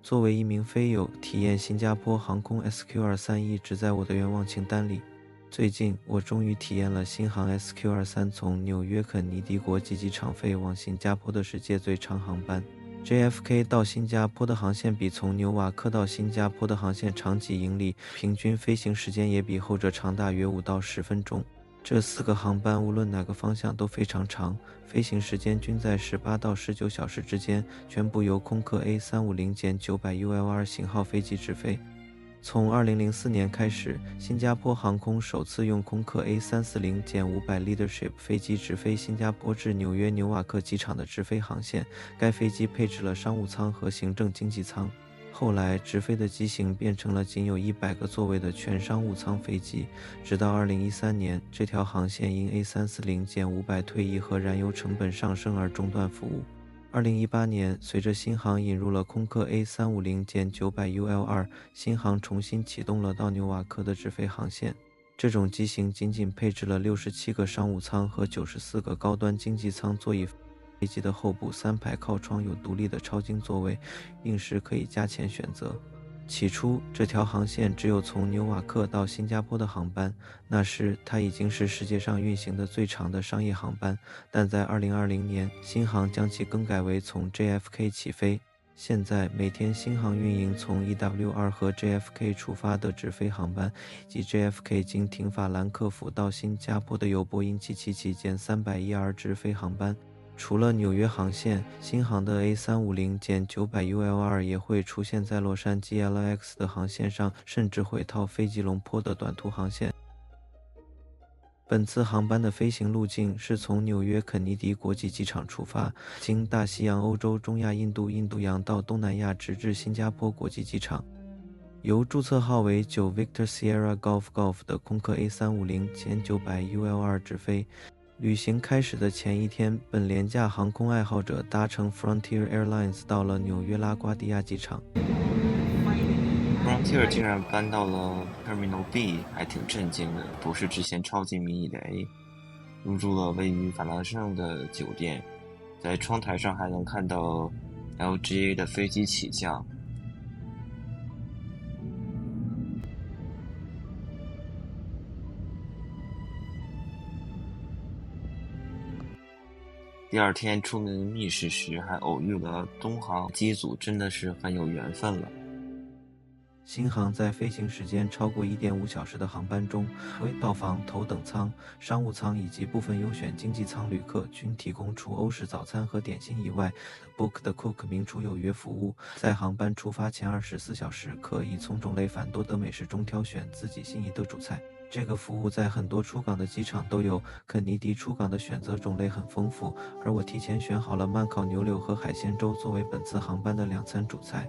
作为一名飞友，体验新加坡航空 SQ23 一直在我的愿望清单里。最近，我终于体验了新航 SQ23 从纽约肯尼迪国际机场飞往新加坡的世界最长航班。JFK 到新加坡的航线比从纽瓦克到新加坡的航线长几英里，平均飞行时间也比后者长大约5到10分钟。这4个航班无论哪个方向都非常长，飞行时间均在18到19小时之间，全部由空客 A350-900ULR 型号飞机直飞。从2004年开始，新加坡航空首次用空客 A340-500 Leadership 飞机直飞新加坡至纽约纽瓦克机场的直飞航线，该飞机配置了商务舱和行政经济舱。后来，直飞的机型变成了仅有100个座位的全商务舱飞机，直到2013年，这条航线因 A340-500 退役和燃油成本上升而中断服务。2018年，随着新航引入了空客 A350-900ULR， 新航重新启动了到纽瓦克的直飞航线。这种机型仅仅配置了67个商务舱和94个高端经济舱座椅。飞机的后部3排靠窗有独立的超经座位，并时可以加钱选择。起初，这条航线只有从纽瓦克到新加坡的航班，那时它已经是世界上运行的最长的商业航班。但在2020年，新航将其更改为从 JFK 起飞。现在，每天新航运营从 EWR 和 JFK 出发的直飞航班，以及 JFK 经停法兰克福到新加坡的由波音777-300ER 直飞航班。除了纽约航线，新航的 A350-900ULR 也会出现在洛杉矶 LAX 的航线上，甚至会套飞吉隆坡的短途航线。本次航班的飞行路径是从纽约肯尼迪国际机场出发，经大西洋、欧洲、中亚、印度、印度洋到东南亚，直至新加坡国际机场。由注册号为9 Victor Sierra Golf 的空客 A350-900ULR 直飞。旅行开始的前一天，本廉价航空爱好者搭乘 Frontier Airlines 到了纽约拉瓜迪亚机场。Frontier 竟然搬到了 Terminal B， 还挺震惊的，不是之前超级迷你的 A。入住了位于法兰盛的酒店，在窗台上还能看到 LGA 的飞机起降。第二天出门觅食时，还偶遇了东航机组，真的是很有缘分了。新航在飞行时间超过 1.5 小时的航班中，为到访头等舱、商务舱以及部分优选经济舱旅客均提供除欧式早餐和点心以外 Book the Cook 名厨有约服务。在航班出发前24小时，可以从种类繁多的美食中挑选自己心仪的主菜。这个服务在很多出港的机场都有，肯尼迪出港的选择种类很丰富，而我提前选好了慢烤牛柳和海鲜粥作为本次航班的2餐主菜。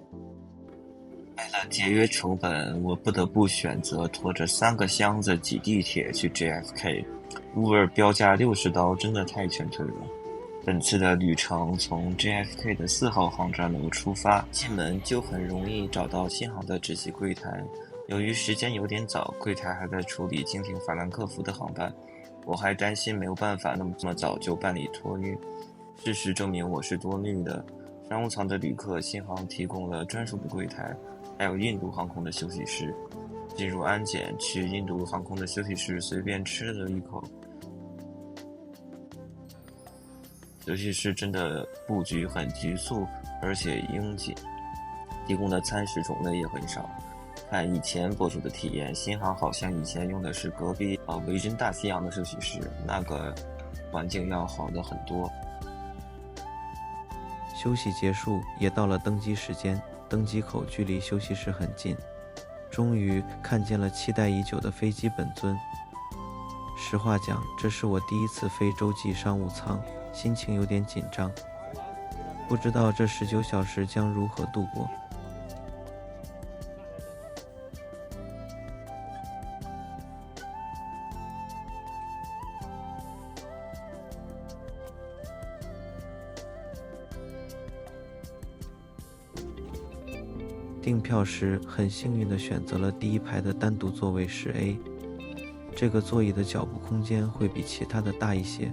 为了节约成本，我不得不选择拖着3个箱子挤地铁去 JFK。Uber 标价$60，真的太劝退了。本次的旅程从 JFK 的4号航站楼出发，进门就很容易找到新航的值机柜台。由于时间有点早，柜台还在处理经停法兰克福的航班，我还担心没有办法那么早就办理托运。事实证明我是多虑的。商务舱的旅客，新航提供了专属的柜台，还有印度航空的休息室。进入安检，去印度航空的休息室随便吃了一口。休息室真的布局很局促，而且拥挤，提供的餐食种类也很少。看以前博主的体验，新航好像以前用的是隔壁维珍大西洋的休息室，那个环境要好的很多。休息结束，也到了登机时间，登机口距离休息室很近。终于看见了期待已久的飞机本尊。实话讲，这是我第一次飞洲际商务舱，心情有点紧张，不知道这19小时将如何度过。订票时很幸运地选择了第1排的单独座位10A， 这个座椅的脚部空间会比其他的大一些。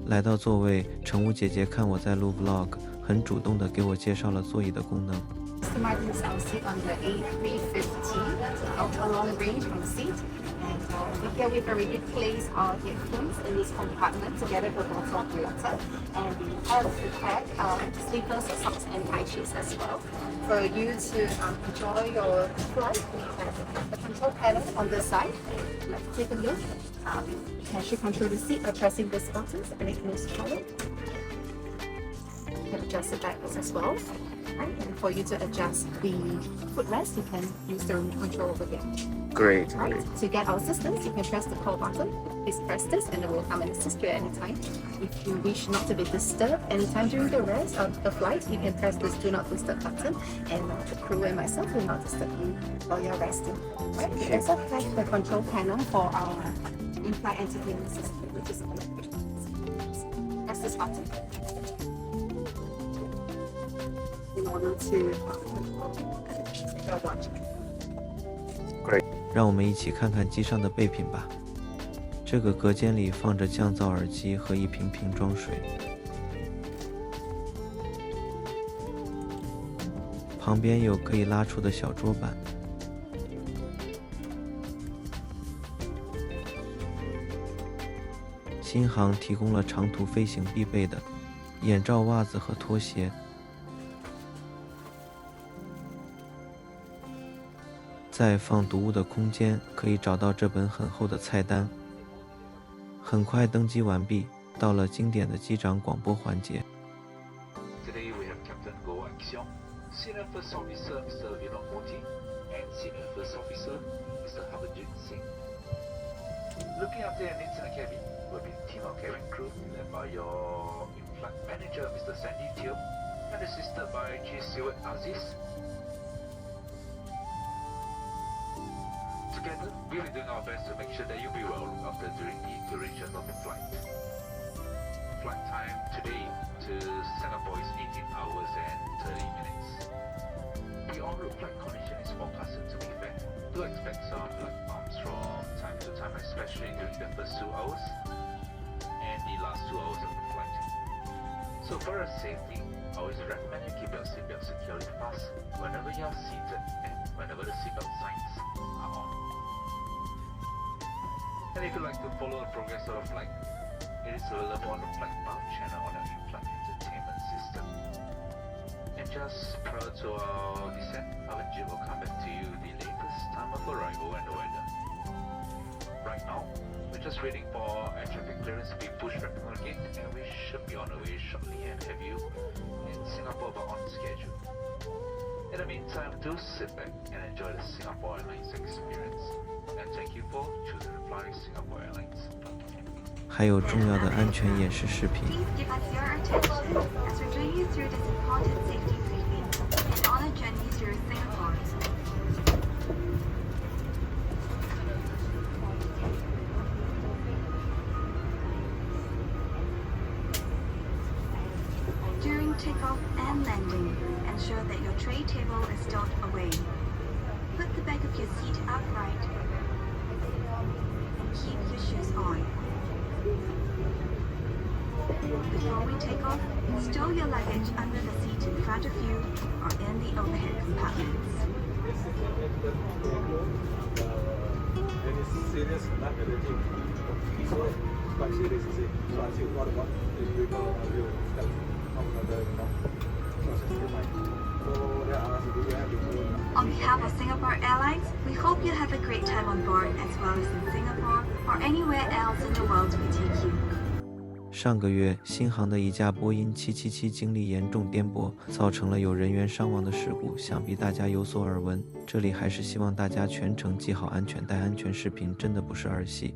来到座位，乘务姐姐看我在录 vlog， 很主动地给我介绍了座椅的功能。Customizing our seat on the A350 ultra long range on seat. And here we've already placed our headphones in this compartment together with a bottle of water. And we have prepared slippers, socks, and high shoes as well. For you to enjoy your flight, we have the control panel on the side. Let's take a look. You can actually control the seat by pressing these buttons and it moves forward. You can adjust the backwards as well. And for you to adjust the footrest, you can use the remote control over here. Great. Right. To get our assistance, you can press the call button. Please press this and it will come and assist you at any time. If you wish not to be disturbed anytime during the rest of the flight, you can press this do not disturb button and the crew and myself will not disturb you while you're resting. Right. We also have the control panel for our in-flight entertainment system, which is electric. Press this button in order to watch. Great. 让我们一起看看机上的备品吧。这个隔间里放着降噪耳机和一瓶瓶装水，旁边有可以拉出的小桌板。新航提供了长途飞行必备的眼罩、袜子和拖鞋。在放读物的空间可以找到这本很厚的菜单。很快登机完毕，到了经典的机长广播环节。Today we have Captain Goh Axiong, Senior First Officer Mr. Vinod Moti, and Senior First Officer Mr. Harbanjit Singh. Looking after your needs in the cabin will be a team of cabin crew led by your in-flight manager Mr. Sandy Teo and assisted by Chief Steward Aziz. Together, we will be doing our best to make sure that you'll be well looked after during the duration of the flight. Flight time today to Singapore is 18 hours and 30 minutes. The en route flight condition is forecasted to be fair. Do expect some light bumps from time to time, especially during the first 2 hours and the last 2 hours of the flight. So for your safety, I always recommend you keep your seatbelt securely fastened whenever you are seated and whenever the seatbelt signs are on. And if you'd like to follow the progress of the flight, it is available on the flight bound channel on the in-flight entertainment system. And just prior to our descent, Harbanjit will come back to you the latest time of arrival and the weather. Right now, we're just waiting for air traffic clearance to be pushed back from the gate, and we should be on the way shortly and have you in Singapore but on schedule. In the meantime, do sit back and enjoy the Singapore Airlines experience. And thank you for choosing to fly Singapore Airlines. 还有重要的安全演示视频。 Please give us your attention as we bring you through this important safety briefing and on a journey through Singapore. During takeoff and landing, ensure that your tray table is stowed away. Put the back of your seat upright. Keep your shoes on. Before we take off, stow your luggage under the seat in front of you or in the overhead compartments. Any serious not relative. So quite serious, you see. So I think what about the people will step on the social system. So there are do you have to On behalf of Singapore Airlines, we hope you have a great time on board as well as in Singapore or anywhere else in the world we take you. 上个月，新航的一架波音777经历严重颠簸，造成了有人员伤亡的事故，想必大家有所耳闻。这里还是希望大家全程系好安全带，安全视频真的不是儿戏。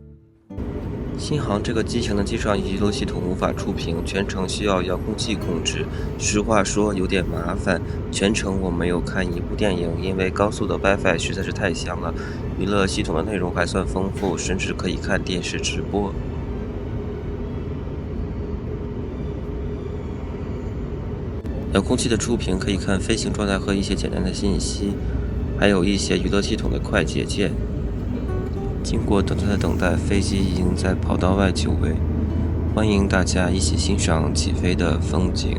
新航这个机型的机上娱乐系统无法触屏，全程需要遥控器控制。实话说有点麻烦，全程我没有看一部电影，因为高速的 WiFi 实在是太香了。娱乐系统的内容还算丰富，甚至可以看电视直播。遥控器的触屏可以看飞行状态和一些简单的信息，还有一些娱乐系统的快捷键。经过短暂的等待，飞机已经在跑道外就位，欢迎大家一起欣赏起飞的风景。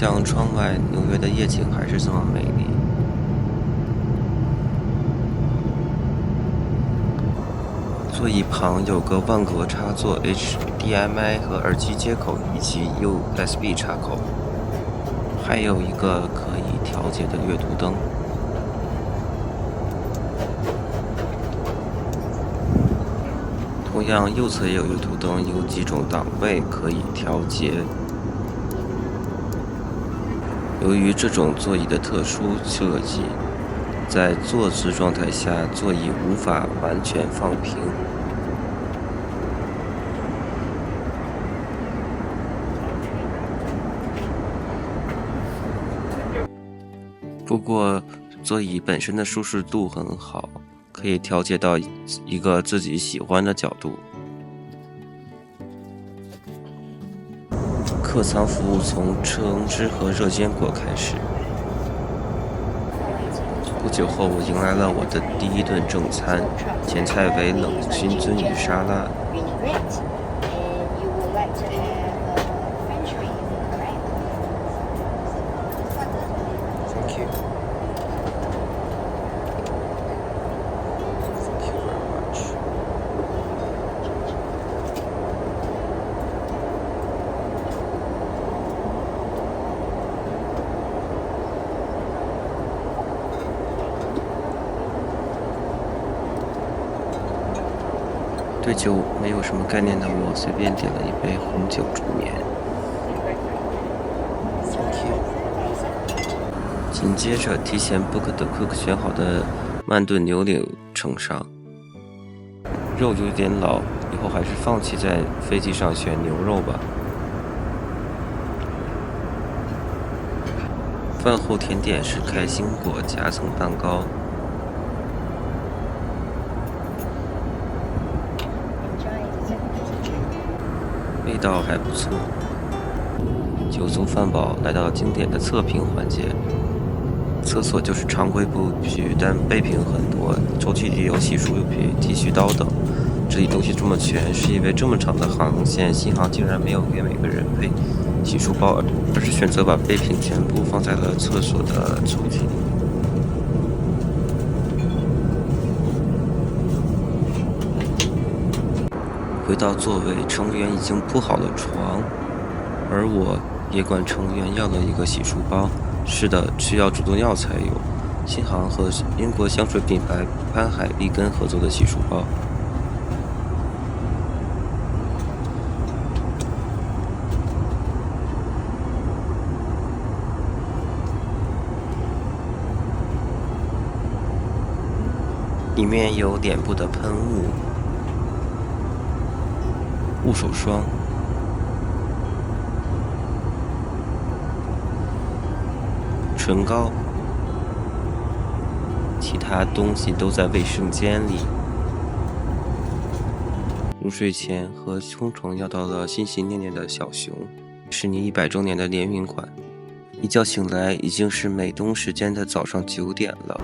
像窗外纽约的夜景还是这么美丽。座椅旁有个万格插座 HDMI 和耳机接口以及 USB 插口，还有一个可以调节的阅读灯。同样，右侧也有阅读灯，有几种档位可以调节。由于这种座椅的特殊设计，在坐姿状态下，座椅无法完全放平。不过，座椅本身的舒适度很好，可以调节到一个自己喜欢的角度。客舱服务从橙汁和热坚果开始。不久后，我迎来了我的第一顿正餐，前菜为冷熏鳟鱼沙拉。Thank you. Thank you very much. 对酒没有什么概念的我，随便点了一杯红酒助眠。Thank you. 紧接着，提前 book 的 cook 选好的曼顿牛柳呈上，肉有点老，以后还是放弃在飞机上选牛肉吧。饭后甜点是开心果夹层蛋糕。味道还不错。酒足饭饱，来到经典的测评环节。厕所就是常规布局，但备品很多，抽屉里有洗漱用品、剃须刀等。这里东西这么全，是因为这么长的航线，新航竟然没有给每个人配洗漱包，而是选择把备品全部放在了厕所的抽屉里。回到座位，乘员已经铺好了床，而我也管乘员要了一个洗漱包。是的，需要主动要才有。新航和英国香水品牌潘海利根合作的洗漱包。里面有脸部的喷雾、护手霜、唇膏，其他东西都在卫生间里。入睡前和冲床要到了心心念念的小熊，是你100周年的联名款。一觉醒来已经是美东时间的早上9点了，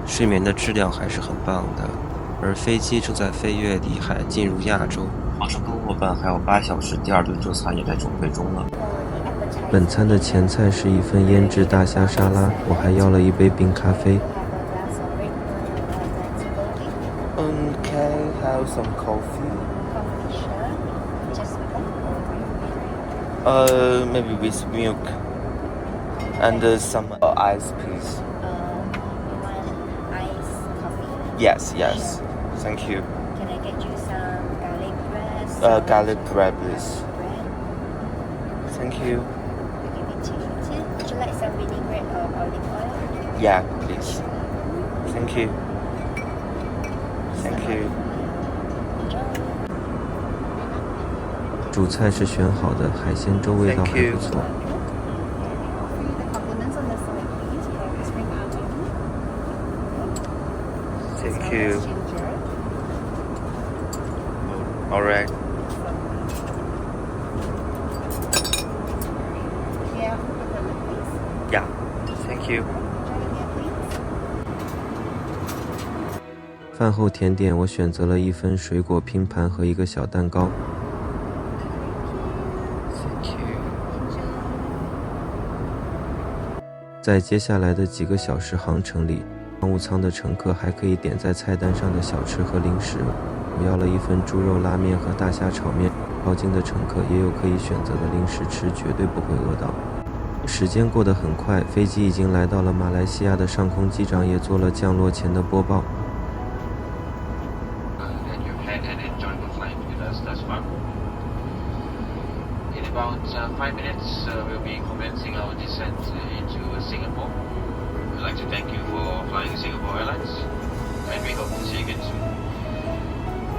睡眠的质量还是很棒的，而飞机正在飞越里海进入亚洲。航程更末班还有8小时，第二顿正餐也在准备中了。本餐的前菜是一份腌制大虾沙拉，我还要了一杯冰咖啡。Can I have some coffee? Maybe with milk and some ice, please. Ice coffee. Yes, yes. Thank you. Can I get you some garlic bread? Garlic bread, please. Bread? Thank you. Give it to you. Would you like some vinaigrette or olive oil? Yeah, please. Thank you. Thank you. 主菜是选好的，海鲜粥味道还不错。Thank you. All right. Yeah. Thank you. 饭后甜点，我选择了一份水果拼盘和一个小蛋糕。Thank you. 在接下来的几个小时航程里，商务舱的乘客还可以点在菜单上的小吃和零食。我要了一份猪肉拉面和大虾炒面。靠近的乘客也有可以选择的零食吃，绝对不会饿到。时间过得很快，飞机已经来到了马来西亚的上空，机长也做了降落前的播报。And you've had an enjoyable flight with us thus far. In about 5 minutes, we'll be commencing our descent into Singapore. We'd like to thank you for flying Singapore Airlines, and we hope to see you again soon.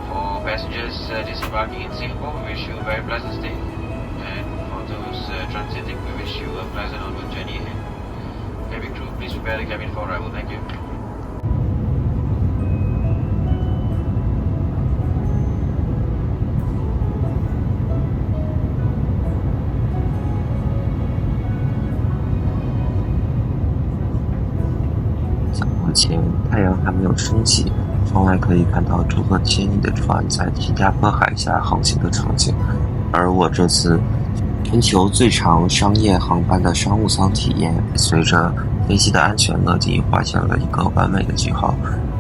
For passengers disembarking in Singapore, we wish you a very pleasant stay, and for those transiting, we wish you a pleasant onward journey ahead. Cabin crew, please prepare the cabin for arrival. Thank you. 降落前，太阳还没有升起，窗外可以看到诸多千亿的船在新加坡海峡航行的场景。而我这次全球最长商业航班的商务舱体验，随着飞机的安全落地画下了一个完美的句号。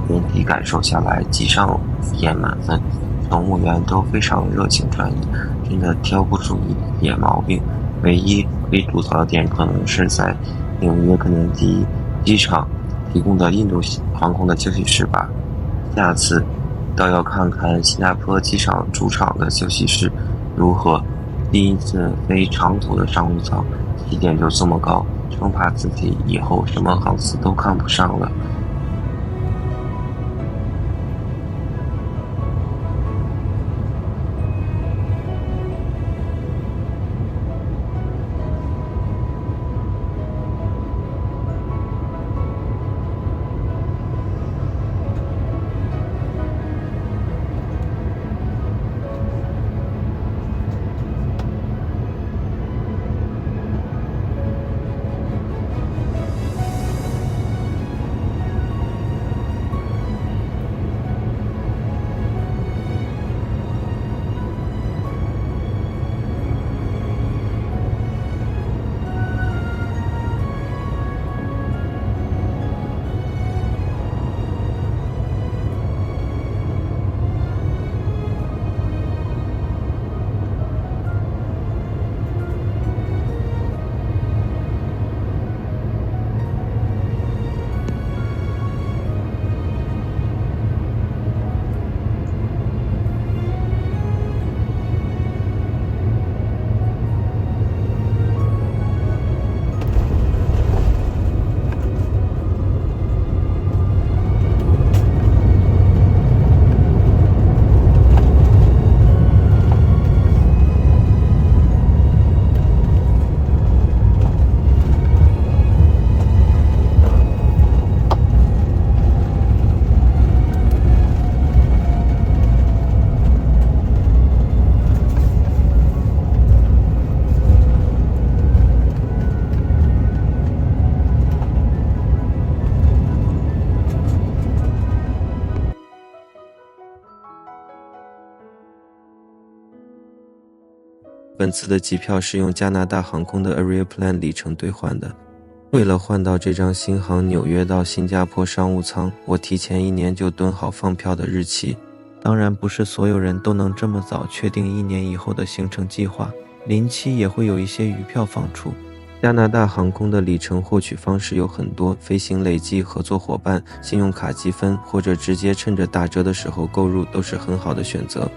整体感受下来，机上体验满分，乘务员都非常热情专一，真的挑不出一点毛病。唯一可以吐槽的点，可能是在纽约肯尼迪机场提供的印度航空的休息室吧。下次倒要看看新加坡机场主场的休息室如何。第一次飞长途的商务舱，起点就这么高，生怕自己以后什么航次都看不上了。本次的机票是用加拿大航空的 Aeroplan 里程兑换的。为了换到这张新航纽约到新加坡商务舱，我提前1年就蹲好放票的日期。当然，不是所有人都能这么早确定1年以后的行程计划，临期也会有一些余票放出。加拿大航空的里程获取方式有很多，飞行累计、合作伙伴、信用卡积分，或者直接趁着打折的时候购入，都是很好的选择。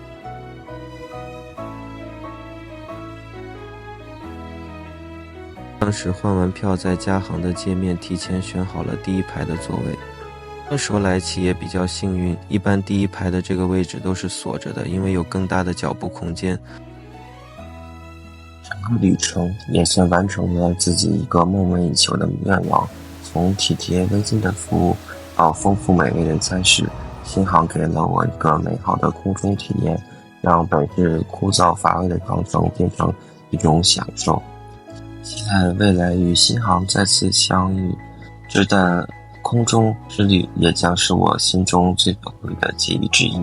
当时换完票，在加航的界面提前选好了第一排的座位。说来其也比较幸运，一般第一排的这个位置都是锁着的，因为有更大的脚步空间。整个旅程也算完成了自己一个梦寐以求的愿望，从体贴温馨的服务到丰富美味的餐食，新航给了我一个美好的空中体验，让本是枯燥乏味的航程变成一种享受。期待未来与新航再次相遇，这段空中之旅也将是我心中最宝贵的记忆之一。